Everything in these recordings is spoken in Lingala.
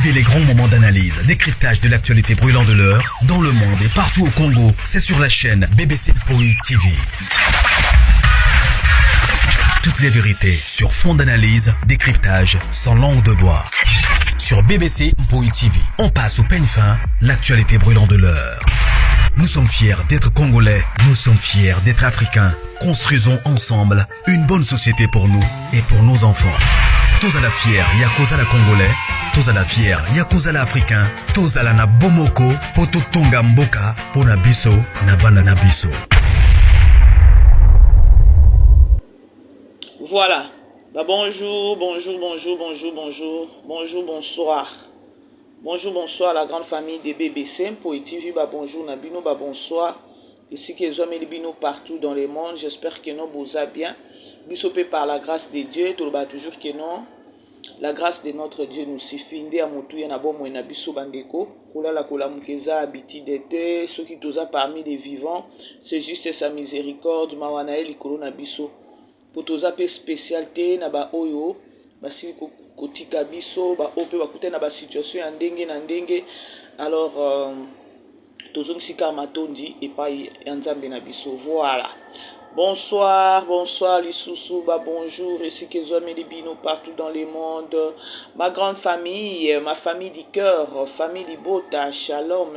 Vivez les grands moments d'analyse, décryptage de l'actualité brûlant de l'heure, dans le monde et partout au Congo. C'est sur la chaîne BBC Mpoi TV. Toutes les vérités sur fond d'analyse, décryptage, sans langue de bois. Sur BBC Mpoi TV, on passe au peigne fin, l'actualité brûlant de l'heure. Nous sommes fiers d'être Congolais, nous sommes fiers d'être Africains. Construisons ensemble une bonne société pour nous et pour nos enfants. Tous à la fière, Yakozala Congolais, tous à la fière, Yakozala Africain, tous à la na Bomoko, poto tonga mboka, pona biso, na banda na biso. Voilà. Bonjour, bonsoir. Bonjour, bonsoir la grande famille des BBC. Mpoi TV, bonjour Nabino, bonsoir. Ici que les hommes et bino partout dans le monde. J'espère que nous vous allez bien. Bisopé par la grâce de Dieu, tout le bas toujours que non. La grâce de notre Dieu nous suffit. Ndé amotuya na bomo na biso bandeko. Kola la kola mukeza habiti d'été. Ceux qui tous parmi les vivants, c'est juste sa miséricorde. Mawanae likolo na biso. Pour tous appeler spécialité na ba oyo. Basi kotika biso ba ope bakute na ba situation ya ndenge na ndenge. Alors tozong sika matondi et pas nzambe na biso. Voilà. Bonsoir Lissousou, bonjour, ici que les libino partout dans le monde. Ma grande famille, ma famille du cœur, famille Libota, shalom.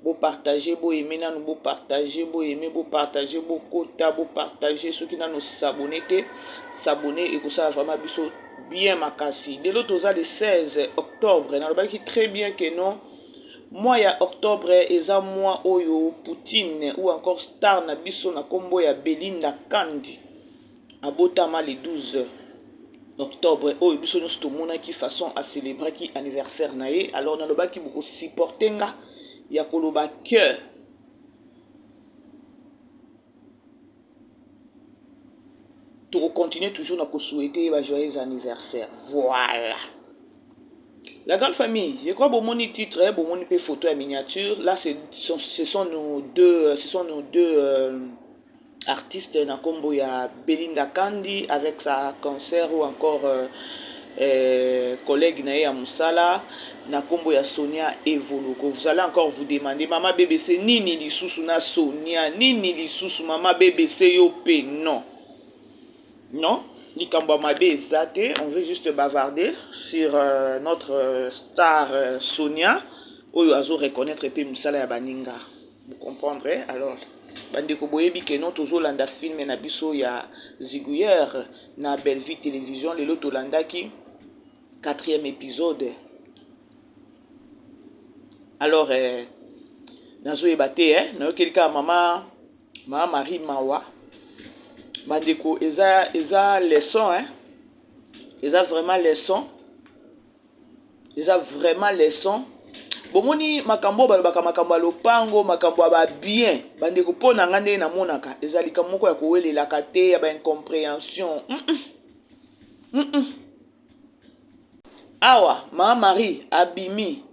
Beau partager, beau aimer, nous beau partager, beau aimer, beau partager, beau quota, beau partager, ceux qui nous s'abonner et que ça vraiment bien makasi. De l'autre, le 16 octobre, on a très bien que non. Moi ya octobre eza mois oyo Poutine ou encore star na biso na kombo ya Belinda Kandi abotama le 12 octobre oyo biso nyonso tomona ki façon à célébrer ki anniversaire na ye. Alors na loba ki beaucoup supporter nga ya koloba que to continuer toujours na ko souhaiter ba joyeux anniversaire. Voilà. La grande famille, je crois que mon titre, mon photo et miniature. Là, ce sont nos deux artistes. Na kombo ya Belinda Kandi avec sa concert ou encore collègue Nae Moussala. Na kombo ya Sonia Evoloko. Vous allez encore vous demander, maman BBC, nini lisusu na Sonia, nini lisusu maman BBC yope, non. Non. On veut juste bavarder sur notre star Sonia oyo azo reconnaître pe musala ya baninga. Vous comprendrez? Alors bandeko boyebi ke non toujours landa film na biso ya Ziguyer na Bellevue télévision lelo to landaki 4e épisode. Alors nazo ebate na kelika mama Marie Mawa bandeko eza leçon eza vraiment leçon bomoni makambo balobaka makambo lopango makambo ba bien bandeko pona ngande na monaka eza likambo moko ya kowelelaka te ya ba incompréhension. Awa Mama Marie abimi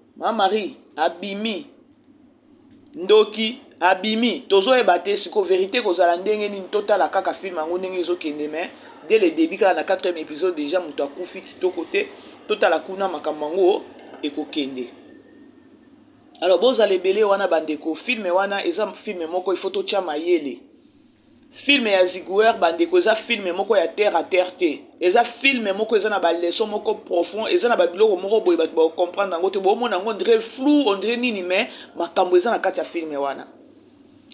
ndoki abimi tozo ebate siko vérité kozala ndenge ni totala kaka film yango ndenge ezokende mais dès le début kala na 4e épisode déjà muto akufi to côté totala kuna makambo yango ekokende. Alors boza lebele wana bandeko film wana eza film moko il faut to tia mayele. Film ya Ziguer bandeko eza film moko ya terre à terre te. Eza film moko eza na ba leçon moko profond, eza na ba biloko moko boye ba comprendre yango te bo mona yango ndre flou, on dirait nini mais makambo eza na kati ya film wana.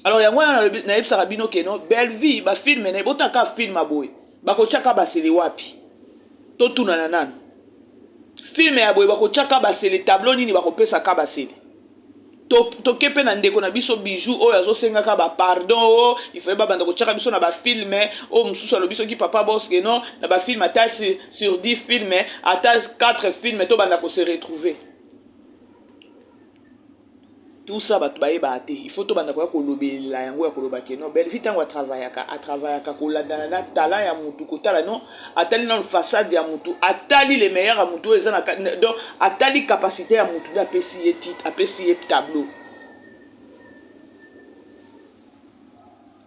Alors yango na yebisaka bino ke no Bellevue ba film na botaka film aboye bakotiaka basele wapi to tuna na nani film ya boye bakotiaka basele tableau nini bakopesa ka basele to kepe na ndeko na biso bijou oyo azosengaka ba pardon il fallait ba banda kotiaka biso na ba film o mususu alo biso ki papa boss ke no na ba film ata sur 10 films ata 4 films to banda ko se retrouver. Tout ça ba baate il faut to banda ko lobela yango ya koloba ke no Bellevue tango a travaillaka ko ladana na talent ya mutu ko tala non atali na façade ya mutu atali les meilleurs ya mutu eza na donc atali capacité ya mutu ya pesi titre apesi tableau.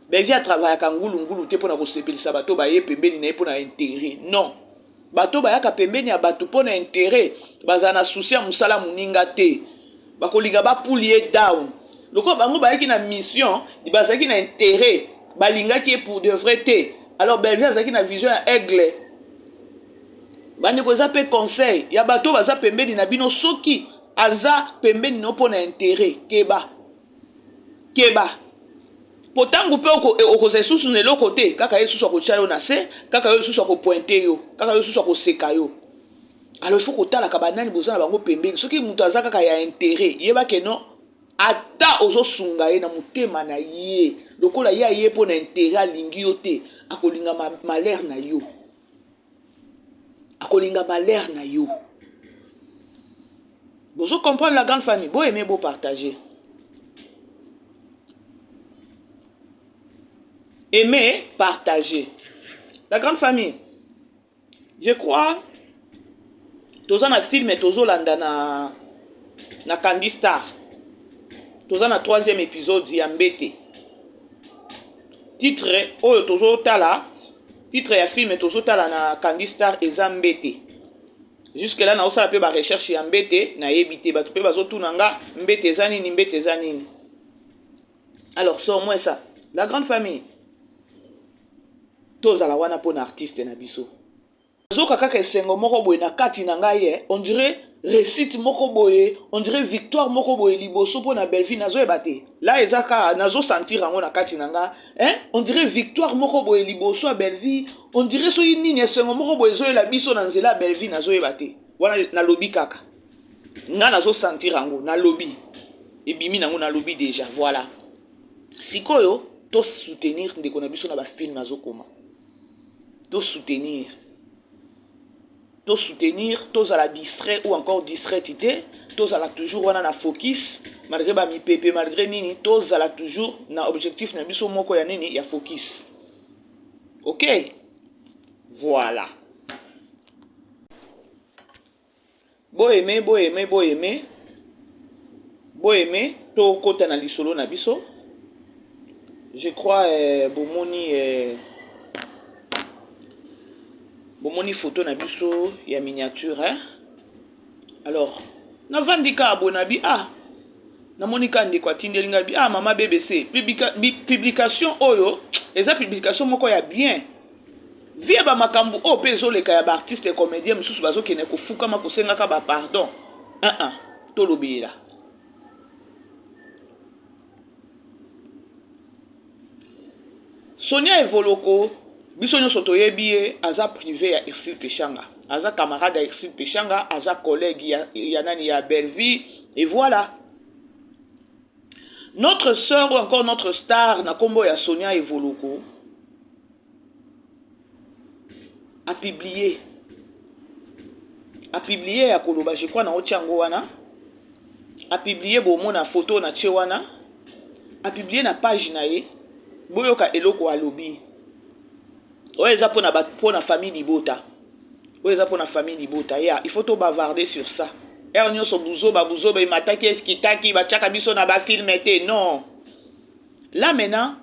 Bellevue a travaillaka ngulu te pona ko sepelisa bato ba ye pembeni na ye pona intérêt non bato bayaka pembeni ya bato mpo na intérêt baza na souci ya mosala moninga te bakolinga bapuli ye down lokola bango bayaki na mission bazalaki na intérêt balingaki ye pour de vrai te alors Belleville azalaki na vision ya aigle bandeko eza mpe conseil ya bato baza pembeni na bino soki aza pembeni no mpo na intérêt keba po ntango mpe okozala lisusu na eloko te kaka ye lisusu akotia yo na se kaka yo lisusu akopointe yo kaka yo lisusu akoseka yo alors il faut kotalaka banani boza na bango pembeni soki moto aza kaka ya intérêt yebake no ata ozosunga ye na motema na ye lokola ye aye mpo na intérêt alingi yo te akolinga malere na yo akolinga malere na yo bozo comprendre la grande famille bo aimer bo partager aimer partager la grande famille je crois toza na film tozolanda na Candy Star toza na 3e épisode ya Mbete titre oyo tozotala titre ya film tozotala na Candy Star eza Mbete jusque là na osala pe ba recherche ya Mbete na yebite bato pe bazotuna nga Mbete eza nini alors so moi ça la grande famille tozala wana pona artiste na biso zoka kaka esengo moko boye na kati na ngai on dirait réussite moko boye on dirait victoire moko boye liboso pona Belleville nazo ebate là ezaka nazo sentir yango na kati na nga on dirait victoire moko boye liboso a Belleville on dirait so nini esengo moko boye zo la biso na nzela Belleville nazo ebate wana na lobby kaka nga nazo sentir yango na lobby ebimi nango na lobby déjà voilà sikoyo to soutenir ndeko na biso na ba film nazo koma to soutenir, tous à la distrait ou encore distraité, tous à la toujours on a focus, malgré ba mi pepe, malgré nini, tous à la toujours na objectif na biso moko ya nini ya focus. OK? Voilà. Bo aimer, to kota na lisolo na biso. Je crois bomoni photo na biso ya miniature alors na vandika abonabi na monika ndeko atindelinga bi mama BBC publication oyo eza publication moko ya bien via ba makambu o pezo leka ya ba artiste et comédien mususu bazokene kofukama kosengaka ba pardon to lobela Sonia Evoloko biso nyonso toyebi ye aza privé ya Exil Pechanga aza camarade ya Exil Pechanga aza collègue ya nani ya Belleville et voilà notre sœur ou encore notre star na kombo ya Sonia Evoloko a publié ya koloba je crois na otiango wana a publié bomo na photo na tche wana a publié na page na ye boyoka eloko alobi oyo eza pona famille libota il faut to bavarder sur ça nyonso buzoba imataki kitaki batiaka biso na ba film te non là maintenant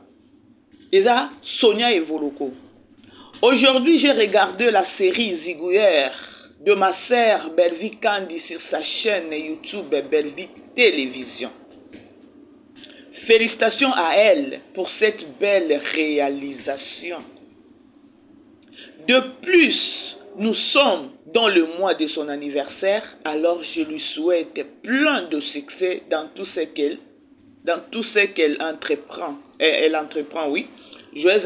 eza Sonia Evoloko. Aujourd'hui j'ai regardé la série Zigouillère de ma sœur Belleville Candy sur sa chaîne YouTube Belleville Télévision. Félicitations à elle pour cette belle réalisation. De plus, nous sommes dans le mois de son anniversaire, alors je lui souhaite plein de succès dans tout ce qu'elle entreprend. Elle entreprend, oui. Joyeux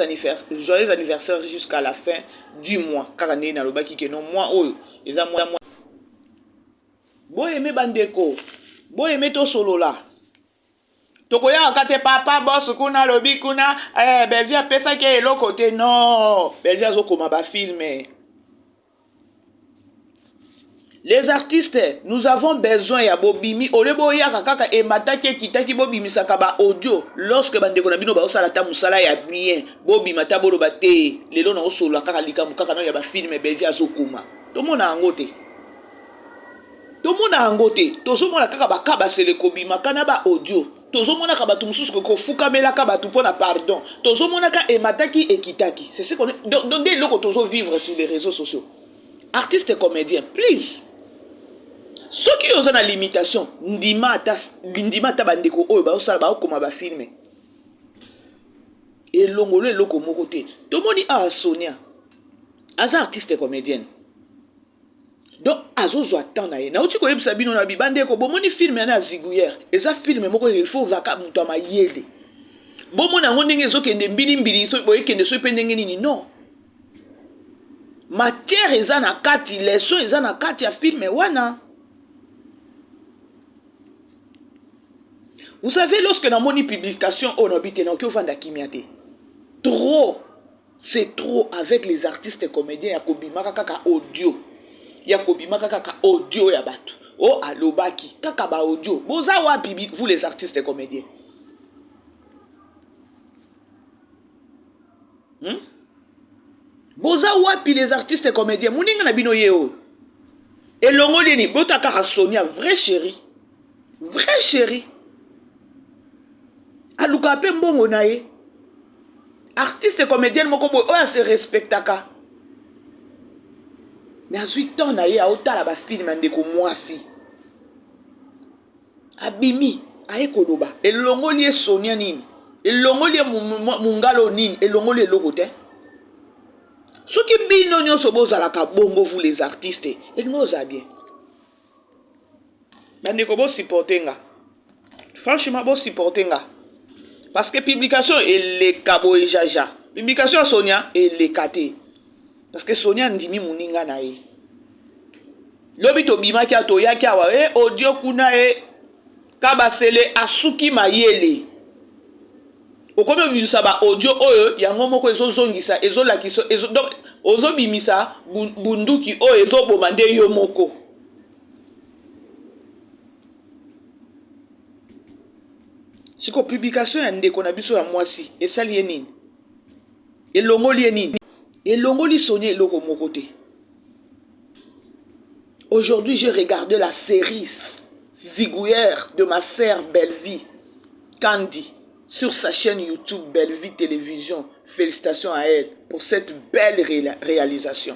anniversaire jusqu'à la fin du mois. Car on est dans le bas qui est non mois oh, ils ont mois. Bon aimé bandeko, bon aimé to solo là. Tokoya akate papa boss kuna lobi kuna Belleville pesa ke elo côté non Belleville azokoma ba filmer. Les artistes, nous avons besoin ya bobimi olebo ya kaka e mataki kitaki bobimi sakaba audio lorsque bandeko na bino ba osala ta musala ya bien bobima ta bolo bate lelo na osolo kaka likamu kaka no ya ba filmer Belleville azokoma. Tomona angote. Tomona angote, tozomona kaka bakaba sele kobima kana ba audio. Tozomona ka batu mususu ko fukamela ka batu pona pardon. Tozomona ka emataki ekitaki. C'est ce qu'on donc dès loko tozo vivre sur les réseaux sociaux. artiste et comédien, please. Ce qui est en limitation, ndima ta bandeko oyo ba osala ba okoma ba filmer. Et longolo loko moko te. Tomoni a Sonia. Aza artiste et comédienne. Donc azozo attendre na uti ko yebisa bino na bibandeko bomoni film na Ziguyer. Eza film moko il faut zaka muto amayele. Bomona ngo ndenge ezokende mbili so boyekende so pe ndenge nini non. Matière eza na kati, leçon eza na kati ya film wana. Vous savez, lorsque dans mon publication, on habite dans le Kimiate, trop, c'est trop avec les artistes et comédiens. Yakobi Makaka audio. Yakobi Makaka audio yabatu. Oh, alobaki. Kakaba audio. Boza wapi, vous les artistes et comédiens. Boza wapi les artistes et comédiens. Mouninga na bino yeo. Et l'ongolini, Botaka Sonia, vrai chéri. Vrai chéri. Aluka pe mbongo na ye. Artiste et comédienne moko boy oya se respectaka. Mais azui temps na ye a otala ba film ndeko mwasi. Abimi aye koloba elongoli Sonia nini? Elongoli mungalo nini? Elongoli eloko te. Soki bino nyonso bozalaka bongo vous les artistes, elingoza bien. Bandeko bo supportenga. Franchement bo supportenga. Parce que publication est le cabo et jaja. Publication Sonia est le kate. Parce que Sonia ndimi muninga na ye. Lobi to bima kia to ya kia wa audio kuna kabasele asuki mayele. Okome bimisa ba audio oyo yango moko ezozongisa ezolakisa donc ozo bimisa bunduki oyo ezobomande yo moko. Siko publication ya ndeko na biso ya mwasi esali nini? Elongoli nini? Elongoli Sonia eloko moko te. Aujourd'hui, j'ai regardé la série Ziguyer de ma sœur Bellevie Candy sur sa chaîne YouTube Bellevie Télévision. Félicitations à elle pour cette belle réalisation.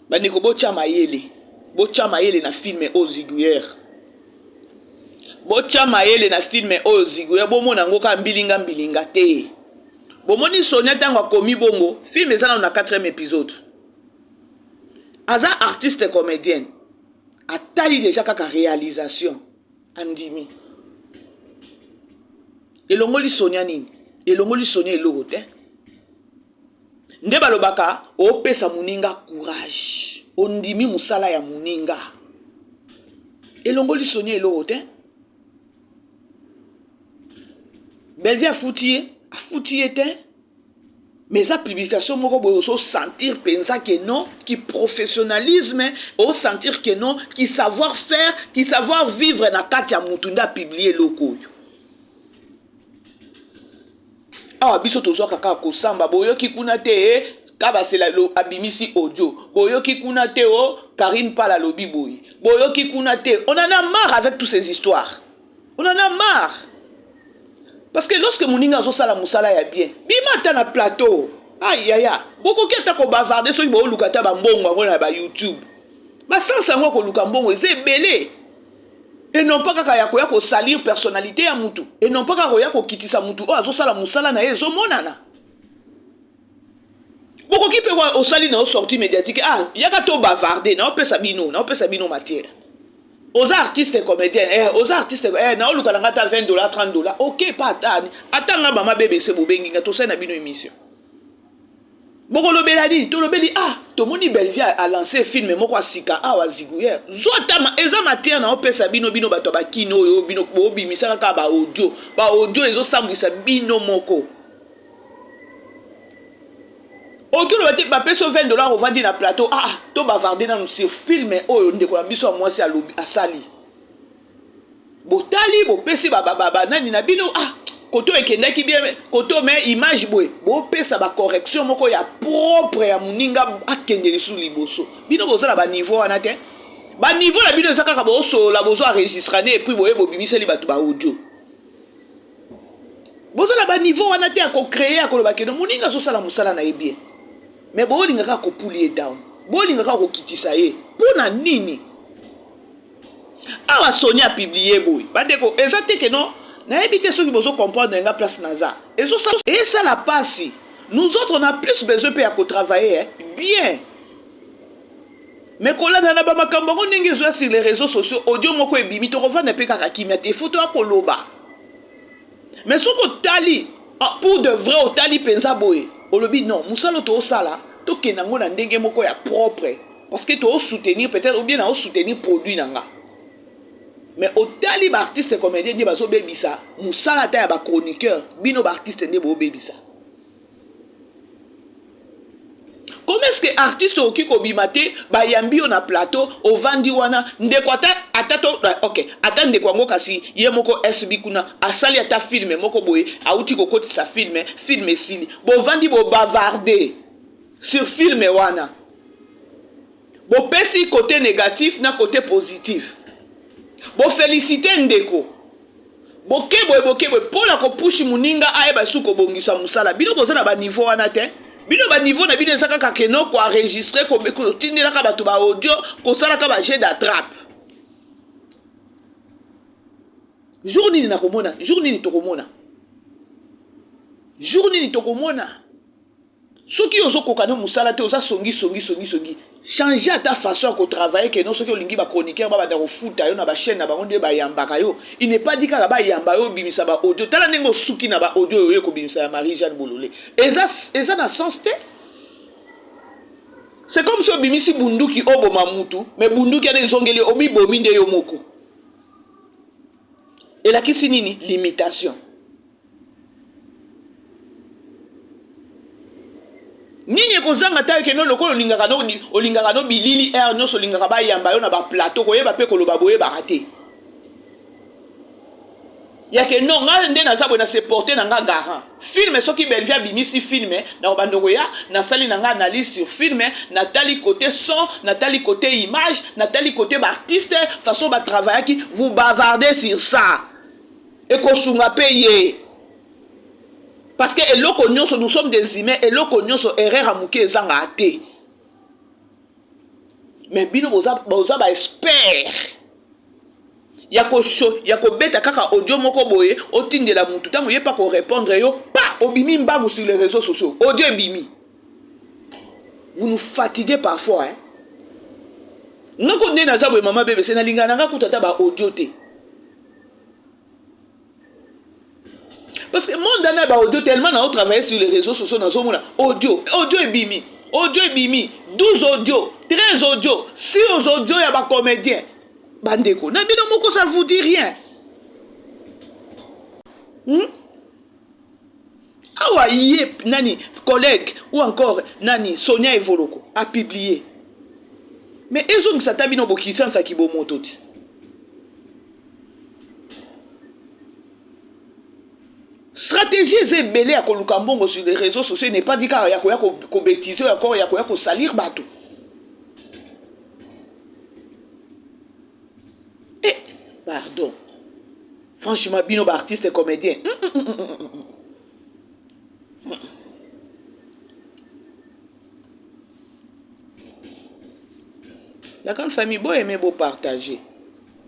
Bandeko bocha mayele na filme o Ziguyer. Bocha mayele na filme o Ziguyer bomona ngoka mbilinga te. Bomoni Sonia tango akomi bongo, film ezana na 4e épisode. Aza artiste et comédienne. Atali déjà kaka réalisation. Andimi. Elongoli Sonia nini? Elongoli Sonia eloko te. Nde balobaka opesa muninga courage. Ondimi musala ya muninga. Elongoli Sonia eloko te. Bellevie a foutu te. Mais la publication, on peut sentir pensa que non, qui professionnalisme, on sentir que non, qui savoir faire, qui savoir vivre na katia mutunda publier loko. Ah, biso tozo kaka ko samba boyo ki kuna te kaba c'est la abimisi audio. Boyo ki kuna te o Karine Pala lobi boy. Boyo ki kuna te. On en a marre avec toutes ces histoires. On en a marre. Parce que lorsque Mouninga zo sala musala ya bien, bima ta na plateau. Aïe aïe aïe. Boko ki ata ko bavarder so bo lukata ba mbongo ngo na ba YouTube. Ba sansa ngo ko luka mbongo c'est belé. Et non pas kaka ya ko salir personnalité ya mutu. Et non pas kaka ya ko kitisa mutu. O azo sala musala na yezo monana. Boko ki pe o sali na o sortie médiatique. Ah, yaka to bavarder na o pesa bino matière. Aux artistes et comédiens, aux artistes, na oluka ngata $20, $30. OK, pas attendre. Attends mama bébé c'est bobengi to ça na bino émission. Boko lobeladi, to lobeli to moni Bellevie a lancé film moko asika wa Ziguyer. Zotama eza matière na opesa bino bato ba kino yo bino bimisa ka ba audio ezo sambisa bino moko. Ok, on va dire $20 on va dire na plateau. To bavarder dans ce film oyo ndeko na biso mwasi a sali. Botali bo pesi baba nani na bino koto ekendaki bien koto mais image boy bo pesa ba correction moko ya propre ya muninga akendeli sous liboso. Bino bozala ba niveau wana te. Ba niveau la bino saka bo so la bozo enregistrer et puis boye bo bimiseli bato ba audio. Bozala ba niveau wana te ko créer akoloba ke muninga so sala musala na bien. mais bolingaka kopulie down, bolingaka kokitisa ye mpona nini? Awa Sonia a publié boy bandeko eza te ke non nayebi te soki bozo comprendre nga place naza et ça la passe. Nous autres on a plus besoin pe ya ko travailler bien. Mais kolanda na ba makambo ngo ndenge zo sur les réseaux sociaux audio moko ebimi to kovanda pe kaka kimia te photo akoloba. Mais soko tali pour de vrai otali penza boy olobi non musalo to osala to kenango na ndenge moko ya propre parce que to soutenir peut-être ou bien na soutenir produit nanga. Mais otali ba artiste comédien ndi bazo bebisa musala ta ya ba chroniqueur bino ba artiste ndi bo bebisa. Comment est-ce que artiste oki ko bimate ba yambi on a plateau au vandi wana ndeko atato OK ata ndeko ngo kasi ye moko SB kuna asali ata film moko boye auti ko koti sa film sili bo vandi bo bavarder sur film wana bo pesi côté négatif na côté positif bo féliciter ndeko boke pona ko push muninga ayeba suko bongisa musala bino kozana ba niveau wana te. Bino ba niveau na bino saka kakeno ko enregistrer ko tindela ka bato ba audio ko sala ka ba jet d'attrape. Jour nini nakomona, jour nini tokomona. Jour nini tokomona. Soki ozo kokana musala te oza songi. Changer ta façon de travailler que non soki olingi ba chroniqueur ba da kofuta yo na ba chaîne na bango nde ba yambaka yo. Il n'est pas dit ka ba yamba yo bimisa ba audio. Tala nengo suki na ba audio yo ko bimisa ya Marie-Jeanne Bololé. Eza na sens te. C'est comme si bimisi bunduki oboma mutu, mais bunduki ya nezongeli obi bomi nde yo moko. Et la kisi nini limitation. Nini kozanga ta ke no lokolo olingaka no bilili air no so lingaka ba yamba yo na ba plateau ko yeba pe ko loba boye ba raté. Ya ke non nga nde na zabwe na se porter na nga garant. Film soki belvia bimisi film na bandoko ya na sali na nga analyse sur film na tali côté son, na tali côté image, na tali côté ba artiste façon ba travailler qui vous bavardez sur ça. Et ko sunga payer. Parce que nous sommes des humains et l'okonyoso erreur à mouké ezanga ate. Mais bino boza ba expert. Yako beta kaka audio moko boye otinde la mutu tango yepa ko répondre yo pa obimi mbangu sur les réseaux sociaux. Audio bimi. Vous nous fatiguez parfois hein. Ngako nde na zabwe mama bébé c'est na lingana nga kutata ba audio te. Parce que mon dana ba audio tellement na travailler sur les réseaux sociaux na zomona audio et bimi 12 audio 13 audio 6 audio ya ba comédien bandeko na bino moko ça vous dit rien awa yep nani collègue ou encore nani Sonia Evoloko a publié mais ezong sa tabino bokisa sa kibomoto ti. Stratégie est belé à Kolukambongo sur les réseaux sociaux n'est pas dit qu'il y a qu'on bêtiser encore, il y a qu'on salir bateau. Eh, pardon. Franchement, bino artiste et comédien. La grande famille, beau aimer, beau partager.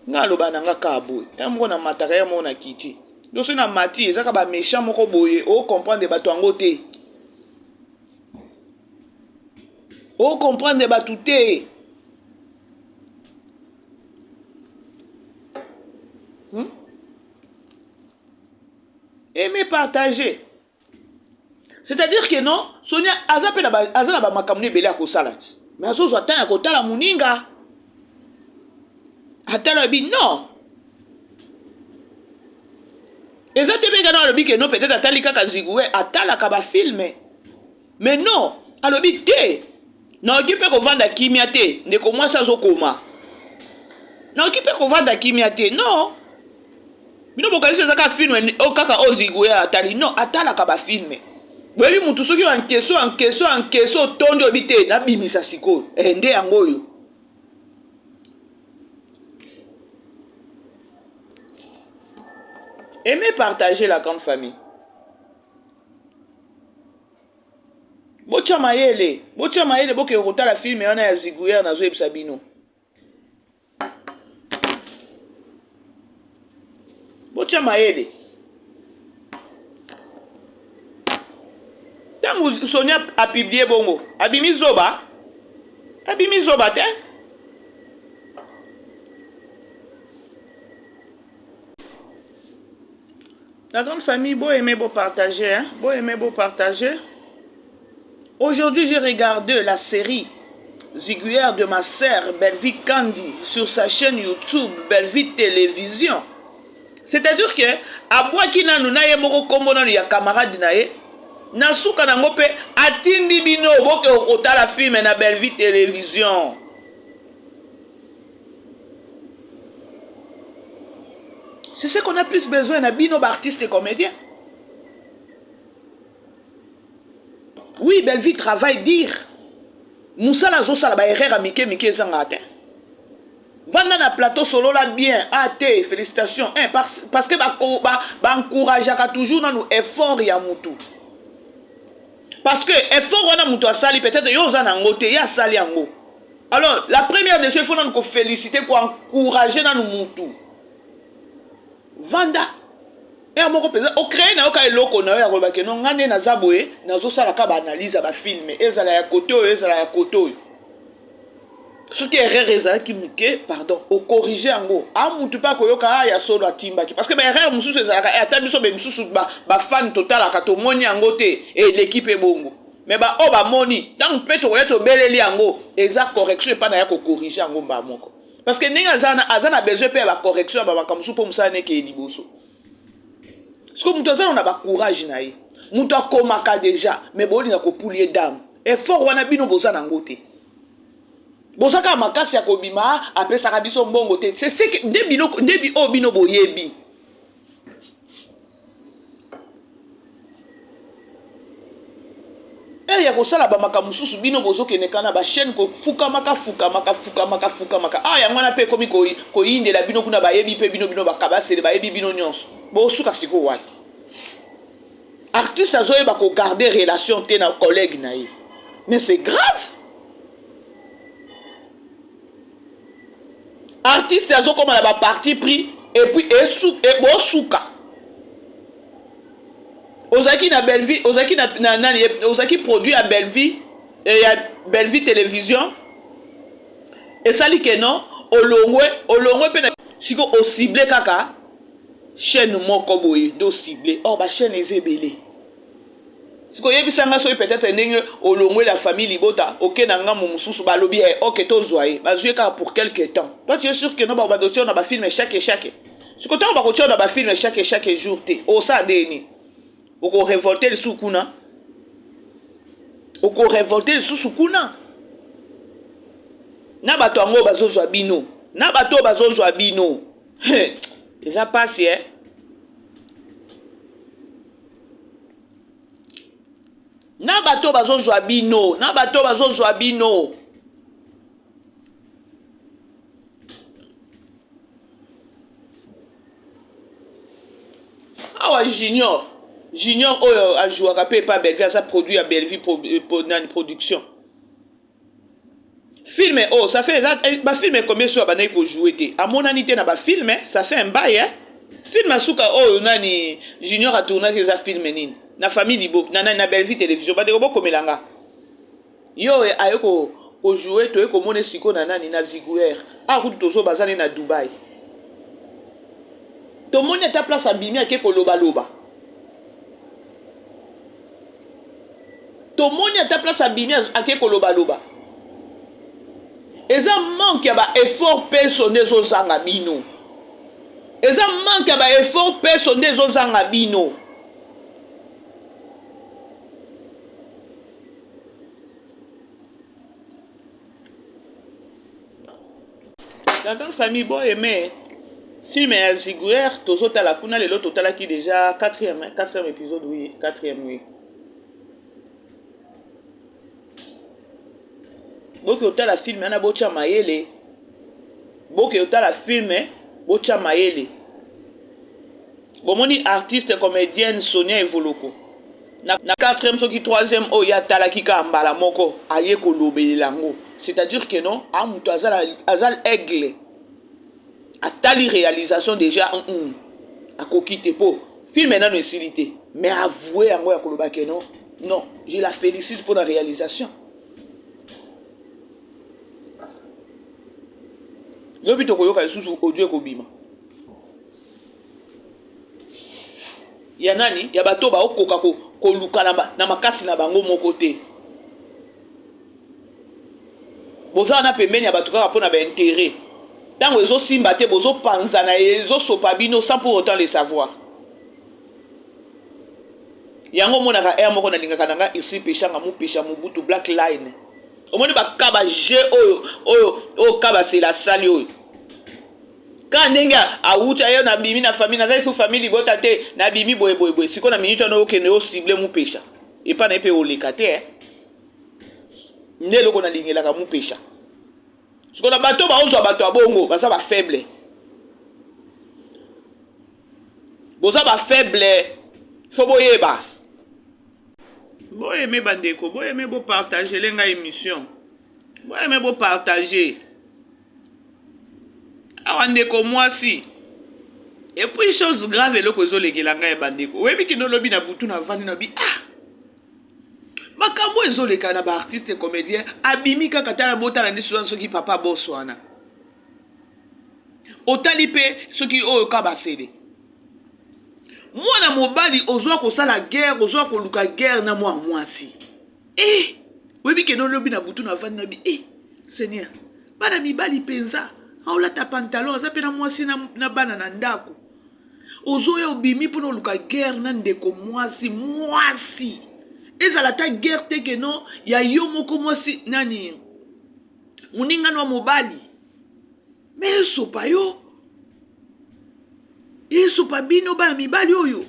Nga loba nanga kabo. Ya mwana mataka ya mwana kiti. Donc na mati ezaka ba méchant moko boye o comprendre bato yango te. O comprendre bato te. Aimer partager. C'est-à-dire que non, Sonia azapena azana ba makamune belé ko salati. Mais azo zo atanya ko tala muninga. Atala bi non. Et ça te fait gagner que non peut-être atali kaka zigoué atala kaba filmer. Mais non, alobi te. Na okipe ko vanda kimia te, ndeko mwasa zo koma. Na okipe ko vanda kimia te, non. Bino bokalise zaka filmer o kaka o zigoué atali non, atala kaba filmer. Bwebi mutu soki en keso tondo bité na bimisa siko. Ende yango yo. Aimez partager la grande famille. Bocha mayele boke kotala film wana ya Ziguer nazo yebisa bino. Bocha mayele. Tango Sonia a publié bongo, abimi zoba te. La grande famille, beau aimer, beau partager, hein? Beau aimer, beau partager. Aujourd'hui, j'ai regardé la série Ziguer de ma sœur Bellevie Candy sur sa chaîne YouTube Bellevie Télévision. C'est-à-dire que abwaki nanu na ye moko kombo nanu ya camarade na ye nasuka nango pe atindi bino boke otala film na Bellevie Télévision. C'est ce qu'on a plus besoin na bino artistes et comédiens. Oui, Bellevie travaille dire. Moussala zosala ba erreur mike ezanga te. Vanda na plateau solo la bien. Ate, félicitations. Parce que ba encourageaka toujours na nous effort ya mutu. Parce que effort wana mutu asali peut-être yo za na ngote ya sali yango. Alors, la première des choses, il faut nous féliciter pour encourager na nous mutu. Vanda. Et à mon représentant, au créé na oka eloko na ya kolba ke non ngane na zaboye na zo sala ka ba analyse ba film ezala ya koto ezala ya koto. Ce qui est erreur ezala ki mike pardon au corriger ango. A mutu pa ko yoka ya solo atimba ki parce que ba erreur mususu ezala ka ata biso be mususu ba fan total ka to moni ango te et l'équipe est bongo. Mais ba o ba moni tant peut to beleli ango eza correction pa na ya ko corriger ango ba moko. Parce que ninga azana besoin pe ba correction ba makamsu po musane ke liboso. Parce que mutu azana na ba courage na ye. Mutu akomaka déjà mais boli na ko poulier dame. Effort wana bino bozana ngote. Bozaka makasi ya kobima apesaka biso mbongo te. C'est ce que ndebi o bino boyebi. Ya kosala ba makamususu bino bozokene kana ba chaîne ko fuka maka. Ah ya mwana pe komi ko indela bino kuna ba yebi pe bino bakabasele ba yebi bino nyonso. Bo suka siko waki. Artiste azoye ba ko garder relation te na collègue na ye. Mais c'est grave. Artiste azo comme ba parti pris et puis et bo suka. Ozaki na Bellevie, Ozaki produit à Bellevie et à Bellevie Télévision. Et ça dit que non, Olongwe pe siko o ciblé kaka chaîne moko boye do ciblé. Oh ba chaîne ezebele. Siko yebisanga so peut-être ndenge Olongwe la famille Libota, OK na ngamu mususu ba lobi OK to zoye. Ba jouer ka pour quelque temps. Toi tu es sûr que non ba dotion na ba film chaque. Siko to ba ko na ba film chaque jour te. O ça deni. Oko révolter le soukuna. Oko révolter le soukuna. Na bato ango bazozwa bino. Na bato bazozwa bino. Déjà passé hein. Na bato bazozwa bino. Na bato bazozwa bino. Awa Junior a joué à pas Bellevie, ça produit à Bellevie production. Film ça fait ba film combien sur ba ko jouer à mon anité na ba film ça fait un bail hein. Film asuka nani Junior a tourné que ça film nini na famille Libo na Bellevie Télévision ba de ko melanga. Yo ayeko ko jouer to ko mona siko na nani na Ziguer. A ku tozo bazali na Dubaï. To mona ta place à Bimi ke ko loba. To moni à ta place à Bimia à Keko Loba. Et ça manque à effort personnel aux Zangabino. Et ça manque à effort personnel aux Zangabino. Dans une famille, bon aimé, film est Ziguer, tous autres à la Kuna, les autres total qui déjà quatrième épisode, oui, quatrième, oui. Boke otala film ana bocha mayele. Boke otala film bocha mayele. Bomoni artiste comédienne Sonia Evoloko. na quatrième soki troisième oyo ya talaki ka mbala moko aye kolobelela yango, c'est-à-dire que non amutu azal aigle atali réalisation déjà akoki te po film nano esili te, mais avoué yango ya koloba ke non non, je la félicite pour la réalisation. Lobi tokoyoka lisusu audio ekobima ya nani ya bato baokoka koluka na makasi na bango moko te. Boza na pembeni ya bato kaka mpona baintérêt, ntango ezosimba te bozopanzana ezosopa bino sans pour autant le savoir. Yango monaka air moko nalingaka nanga ici peshanga mu pesha Mobutu Black Line. Omoni bakaba je oyo kaba c'est la sali oyo. Ka ndenge awuta yo na bimi na famille na zaisu famille bota te na bimi boye siko na minute no okende o cible mu pesha. Et pas na pe oleka te ndelo ko na lingelaka mu pesha. Siko na bato ba ozwa bato abongo basa ba faible. Boza ba faible. Faut boyeba. Boye aimé bandeko, boye aimé bo partager lenga émission. Boye aimé bo partager. Awandeko moi si. Et puis chose grave eloko zo lekelanga e bandeko. Webi kino lobi na butu na vandi na bi makambo ezo leka na ba artiste comédien abimi kaka tala botala ndi soki papa boswana. Otali pe soki oyo kabasede. Mwana mobali ozwa kosala guerre, ozwa koluka guerre na mwa mwasi. Webi ke no lobi na butu na vandi na bi Seigneur, bana mibali penza aolata pantalon aza pe na mwasi na bana na ndako. Ozoya obimi mpona oluka guerre na ndeko mwasi. Ezala ta guerre te ke no ya yo moko mwasi nani muningano wa mobali. Mais esopa yo. Esopa bino bana mibali oyo.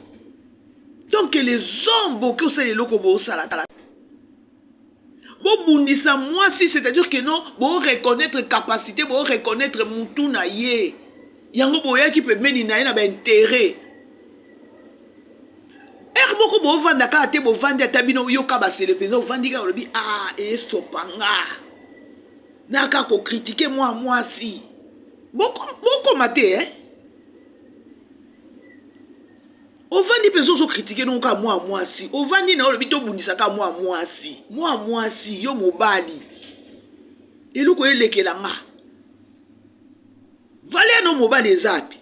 Donc les hommes boki osala eloko bosala tala. Bo bundisa mwasi, c'est-à-dire que non, bo reconnaître capacité, bo reconnaître mutu na ye. Yango boya ki pe meni na ye na ba intérêt. Moko bo vanda ka te bo vandi atabino yo ka ba selepezo vandi ka lobi esopanga. Naka ko critiquer mwasi. Boko mate Ovandi peso so critiquer non ka mwasi. Ovandi na olobi to bundisa ka mwasi. Mwasi yo mobali. Eloko elekelanga. Vale no mobali ezapi.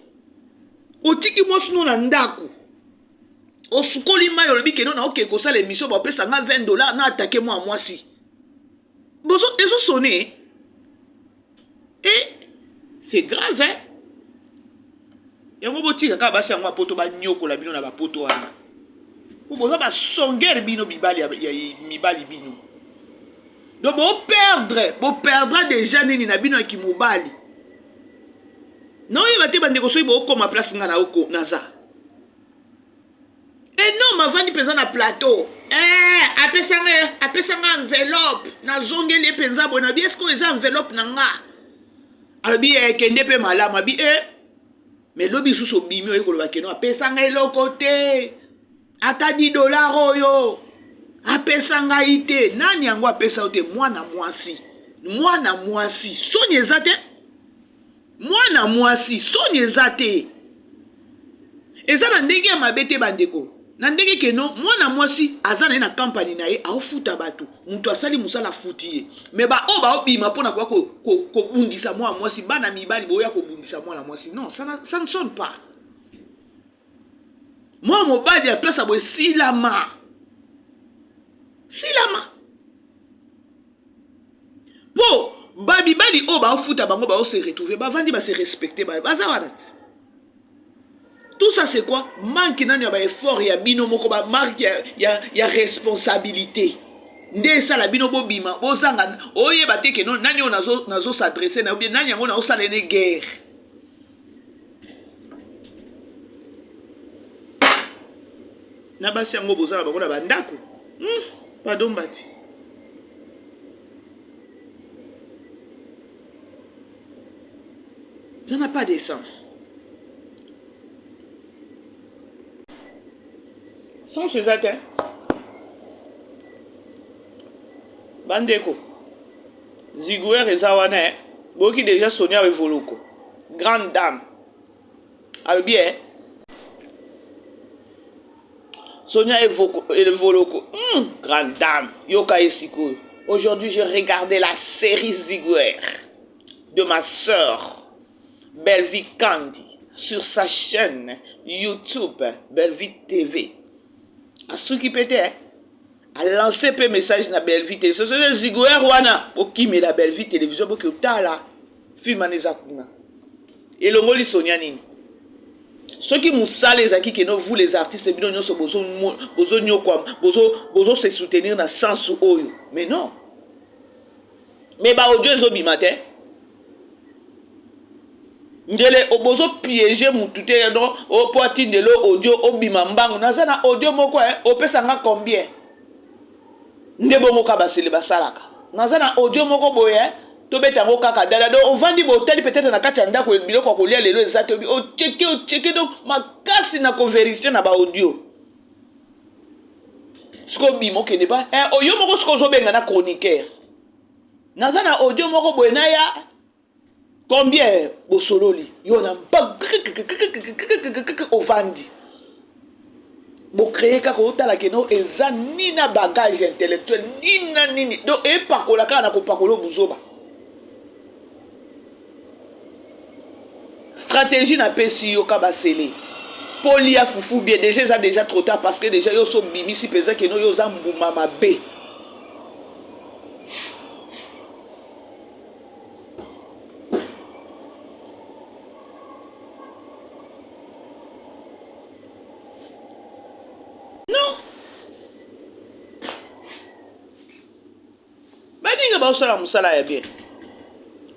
Otiki mwasi no na ndako. Osukoli mayo olobi ke non na oke ko sala émission ba pesa nga $20 na attaquer mwasi. Bozo ezo sonné. C'est grave yango botika ka basi yango apoto ba nyoko la bino na ba poto wana. Po boza ba songer bino bibali ya mibali bino. Donc bo perdre déjà nini na bino ki mobali. Non il va te bande ko so ibo ko ma place nga na oko naza. Et non ma vandi penza na plateau. Apesa nga enveloppe na zongeli penza bona bi est-ce que les enveloppe na nga. Abi kende pe malama bi mais lobi sous bimi oyo koloba keno apesa nga eloko te. Ata $10 oyo. Apesa nga ite. Nani yango apesa ote mwana mwasi. Mwana mwasi. Soni ezate. Mwana mwasi. Soni ezate. Eza na ndenge ya mabete bandeko. Na ndenge keno mwana mwasi azana na kampani na ye aofuta batu. Mutu asali musala futi ye. Mais ba obima pona kwa ko bundisa mwana mwasi bana mibali boya ko bundisa mwana mwasi. Non, ça ne sonne pas. Moi mobali ya place abo silama. Po babibali ba ofuta bango ba se retrouver ba vandi ba se respecter ba zawana. Tout ça c'est quoi? Manque nani ba effort ya bino moko ba marque ya responsabilité. Nde ça la bino bobima bozanga oyeba te ke non nani on nazo s'adresser na bien nani yango na osala ne guerre. Na basi yango bozala bango na bandako. Pardon bati. Ça n'a pas d'essence. Sans ces atteints. bandeko Ziguer eza wana boki déjà Sonia Evoloko grande dame alors bien Sonia Evoloko grande dame yoka esiko. Aujourd'hui j'ai regardé la série Ziguer de ma sœur Bellevie Candy sur sa chaîne YouTube Bellevie TV. A ce qui peut être a lancé un message na Bellevie TV. Ce c'est Ziguer wana oki me la Bellevie télévision boki otala film aneza kuna. Et le moli Sonia nini. Ceux qui moussent les acquis que nous vous les artistes bino nyonso bozo nyokwa bozo se soutenir na sens oyo. Mais non. Mais ba audio ezo bimate. Ndele obozo piéger mutute no o poati ndelo audio obima mbango naza na audio moko opesa nga combien ndebo moka basele basalaka naza na audio moko boye to beta ngo kaka dala do on vandi botali peut-être na kati ya ndako biloko ko lia lelo exact o checker donc makasi na ko vérifier na ba audio sko bimo ke ne ba oyo moko sko zo benga na chroniqueur naza na audio moko boye na ya combien bosololi yo na ba o vandi bo créer kaka otala ke no eza ni na bagage intellectuel ni na nini do e pakola kaka na ko pakola buzoba stratégie na pesi yo ka basele polia fufu bien déjà ça déjà trop tard parce que déjà yo so bimisi pesa ke no yo za mbuma mabe non badinga ba osala musala ya bien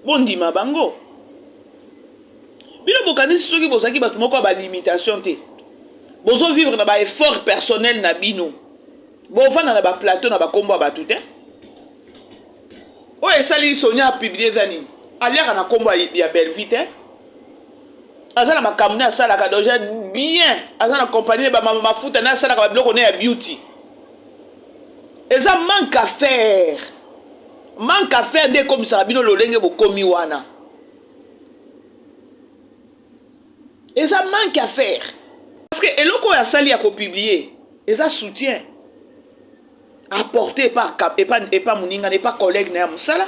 bondima bango bino bokanisi soki bozaki bato moko ba limitation te bozo vivre na ba effort personnel na bino bofana na ba plateau na ba kombo ba tout te o esali Sonia publier zani aliaka na kombo ya Bellevie te azana makamune asala ka déjà bien azana compagnie ba mama mafuta na asala ka biloko na ya beauty eza manque à faire de comme ça bino lolenge bokomi wana. Et ça manque à faire. Parce que eloko ya sali ya ko publier, et ça soutien apporté par et pas muninga et pas collègue na musala.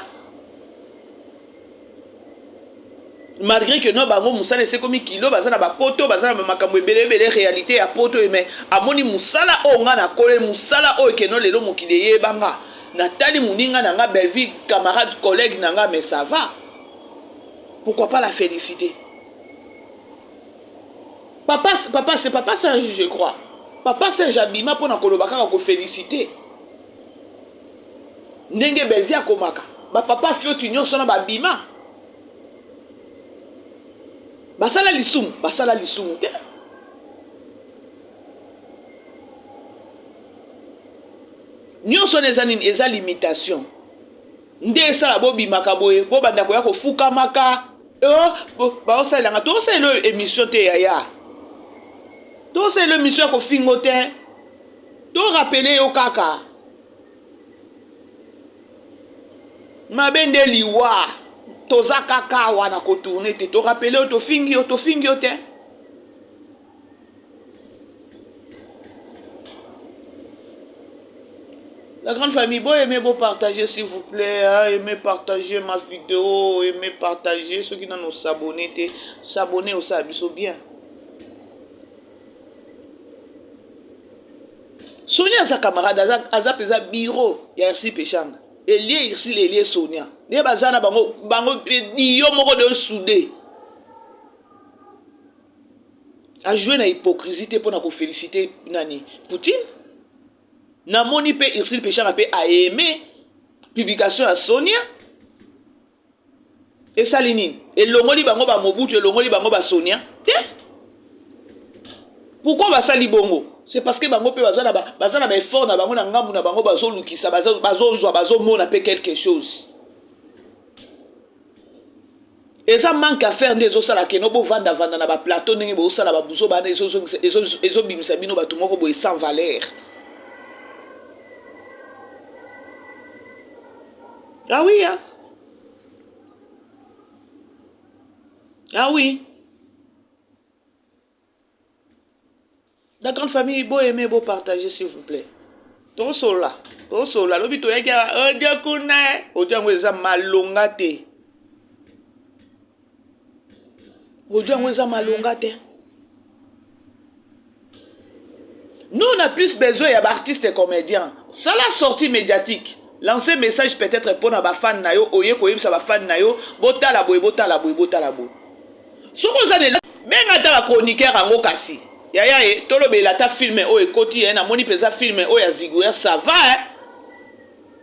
Malgré que no bango musala c'est comme kilo bazana ba poto bazana makambo ebele réalité ya poto mais amoni musala o nga na kole musala o ke no lelo mokile yebanga natali muninga na nga Bellevie camarade collègue na nga mais ça va. Pourquoi pas la féliciter? Papa c'est papa Saint je crois. Papa Saint Jabima pour na kolobaka ko féliciter. Ndenge Bellevie akomaka. Ba papa fio tunyo sona ba bima. Basala lisumu te. Nyonso eza limitation. Nde sala bo bimaka boye bo banda ko ya ko fuka maka. Ba osala nga to sala émission te ya. To sala émission ko fingo te. To rappeler yo kaka. Mabende liwa. Toza kaka wana ko tourner te to rappeler to fingi yo te. La grande famille, bon, aimez vous partager s'il vous plaît, hein, aimez partager ma vidéo, aimez partager ceux qui n'ont pas s'abonner, s'abonner aussi à Bisso bien. Sonia sa camarade, aza pesa bureau, ya RC Péchanga. Et lié ici les liés Sonia. Ne bazana bango diyo moko de soudé. A jouer na hypocrisie pour na ko féliciter nani Poutine. Na moni pe Irsil Péchanga pe a aimé publication à Sonia. Et Salinine. Et longoli bango ba Mobutu et longoli bango ba Sonia. Pourquoi ba sali bongo? C'est parce que bango pe bazana ba effort na bango na ngambu na bango bazo lukisa bazo mona pe quelque chose. Et ça manque à faire des osala ke no bo vanda na ba plateau ndenge bo osala ba buzo ba ezo bimisa bino ba tumoko bo sans valeur. Ah oui, hein? Ah oui. La grande famille, beau aimer, beau partager, s'il vous plaît. Tosola, lobi to yaki odia kuna odia ngweza malonga te. Odia ngweza malonga te. Nous on a plus besoin d'artistes et comédiens. Ça la sortie médiatique. Lancer message peut-être pour na ba fan na yo, oye ko yebisa ba fan na yo, botala boy. Soko za ne benga ta ba chroniqueur ango kasi. Yaya e tolobe la ta filme o ekoti na moni peza filme o ya Ziguer ça va hein.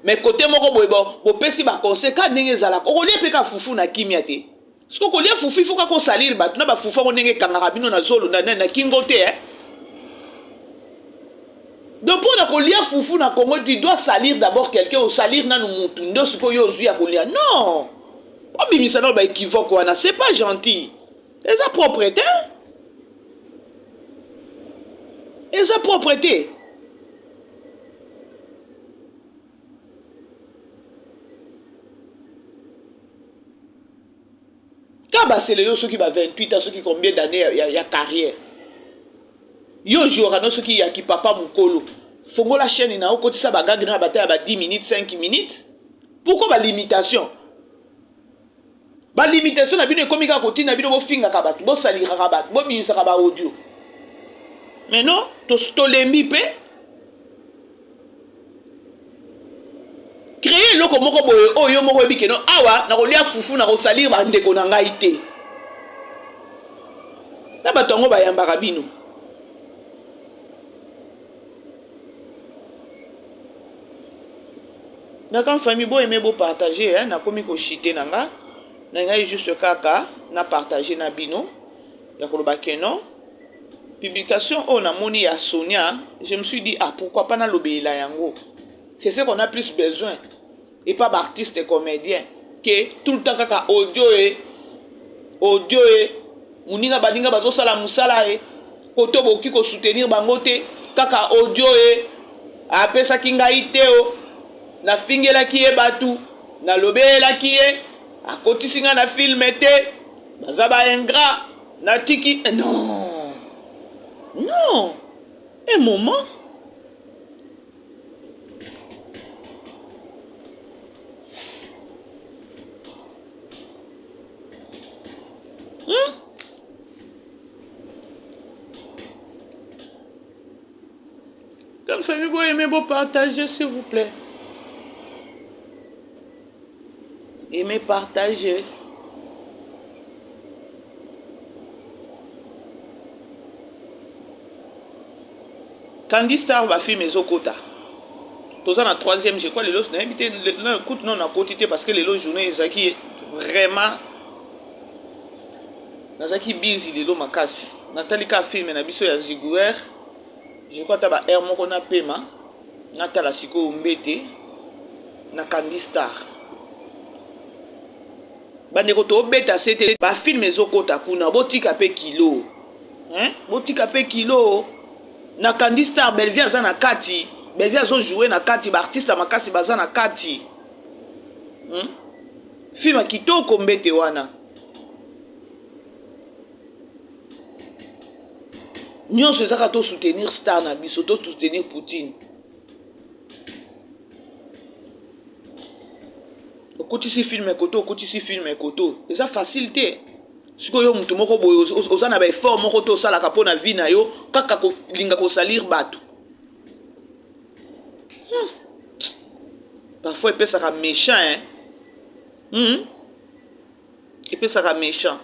Mais côté moko boy bo pesi ba conseil ka ndenge zala ko lia pe ka fufu na kimia te. Soko ko lia fufu faut ka salir ba na ba fufu ko ndenge kangaka bino na zolo na kingo te hein. Donc pour na ko lia fufu na Congo tu dois salir d'abord quelqu'un ou salir na mutu ndo siko yo zuya ko lia non. Pas bimisa na ba équivoque wana c'est pas gentil. Et sa propreté hein? Et sa propreté. Kaba c'est les ceux qui va 28 ans, ceux qui combien d'années il y a carrière. Yo jouera ceux qui qui papa mukolo. Fongo la chaîne na okoti sa bagag na bataille ba 10 minutes, 5 minutes. Pourquoi ba limitation? Ba limitation na bino ekomi ka koti na bino bo finga ka batu, bo salira ka batu, bo binisa ka ba audio. Mais non, to lembi pe créer loko moko boye oyo moko ebike no awa na kolia fufu na ko salir ba ndeko na ngai te. Na batongo ba yamba kabino. Na quand famille bo aimer bo partager hein na komi ko chiter nanga na ngai juste kaka na partager na bino ya ko ba keno. Publication on a moni à Sonia, je me suis dit ah pourquoi pas na lobela yango. C'est ce qu'on a plus besoin et pas d'artistes et comédiens que tout le temps kaka audio et muninga badinga bazo sala musala e koto boki ko soutenir bangote kaka audio e apesa kinga iteo na fingela ki e batu na lobela ki e akoti singa na film te bazaba ingrat na tiki non. Non, un moment. Comme ça, vous aimez vous partager, s'il vous plaît. Aimez partager. Candy Star va faire mes okota. Tous en troisième, je crois les lots n'invité écoute non à côté parce que les lots journée Zaki vraiment Nazaki busy les lots makasi. Nathalie ka film na biso ya Ziguer. Je crois taba air moko na pema. Natala siko mbete na Candy Star. Bande ko to beta c'était ba film mes okota kuna botika pe kilo. Hein? Botika pe kilo. Na Candy Star Belvia za na kati Belvia zo jouer na kati ba artiste makasi baza na kati film kitoko mbete wana nyonso ezaka to soutenir star na biso to soutenir Poutine okotisi film ekoto okotisi film ekoto eza facilité siko yo mutu moko boyo ozana ba effort moko to sala ka pona vie na yo kaka ko linga ko salir batu parfois il peut ça méchant hein il peut ça méchant.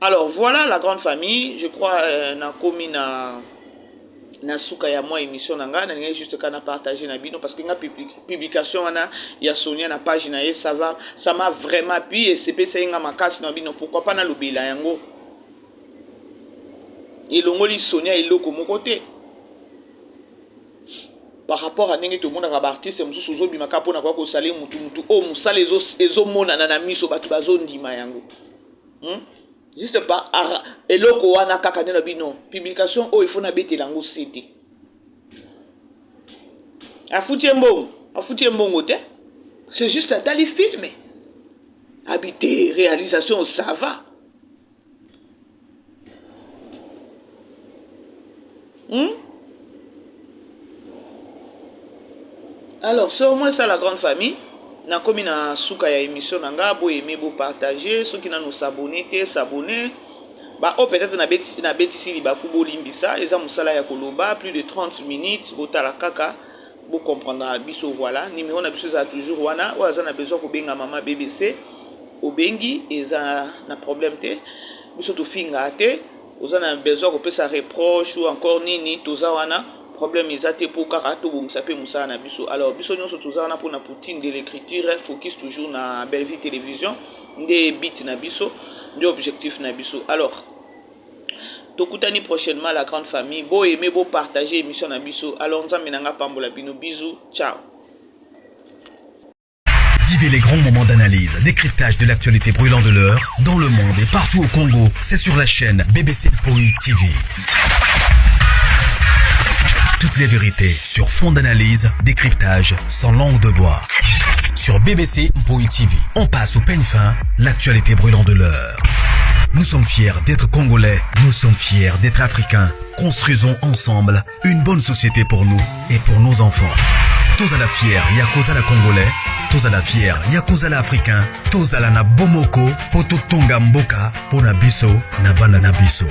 Alors voilà la grande famille, je crois na komi na suka ya moi émission nanga na ngai juste kana partager na bino parce que nga publication wana ya Sonia na page na ye ça m'a vraiment plu et c'est pesa nga makasi na bino pourquoi pas na lobela yango elongoli Sonia eloko moko te par rapport à ndenge to mona ka artiste mususu zo bimaka pona kwa ko saler mutu o musala ezo mona na miso batu bazo ndima yango juste pas eloko wana kaka na bino publication o il faut na betela ngo cité afuti mbongo te C'est juste dans les films. Habiter, réalisation, ça va. Alors, c'est au moins ça la grande famille. Na komi na suka ya émission nanga bo aimer bo partager ceux qui na nous s'abonner ba peut-être na betisi ba kubo limbisa eza musala ya koloba plus de 30 minutes botala kaka bo comprendre biso voilà numéro na biso za toujours wana ou aza na besoin ko benga mama BBC obengi eza na problème te biso to finga te oza na besoin ko pesa reproche ou encore nini toza wana problème ezate pour kaka to bongisa pe musala na biso. Alors biso nyonso toza wana pour na poutine de l'écriture focus toujours na Belle Vie télévision ndé bit na biso ndé objectif na biso. Alors tokutani prochainement la grande famille bo aimer bo partager émission na biso. Alors nzambe nanga pambola bino bisous ciao. Vivez les grands moments d'analyse, décryptage de l'actualité brûlante de l'heure dans le monde et partout au Congo. C'est sur la chaîne BBC Mpoï TV. Toutes les vérités sur fond d'analyse, décryptage sans langue de bois. Sur BBC Mpoï TV, on passe au peigne fin l'actualité brûlante de l'heure. Nous sommes fiers d'être Congolais, nous sommes fiers d'être Africains. Construisons ensemble une bonne société pour nous et pour nos enfants. Tous à la fière, Yakoza la Congolais. Tous à la fière, Yakoza la Africain. Tous à la na Bomoko, Poto Tonga Mboka, Pona Biso, na Bana na Biso.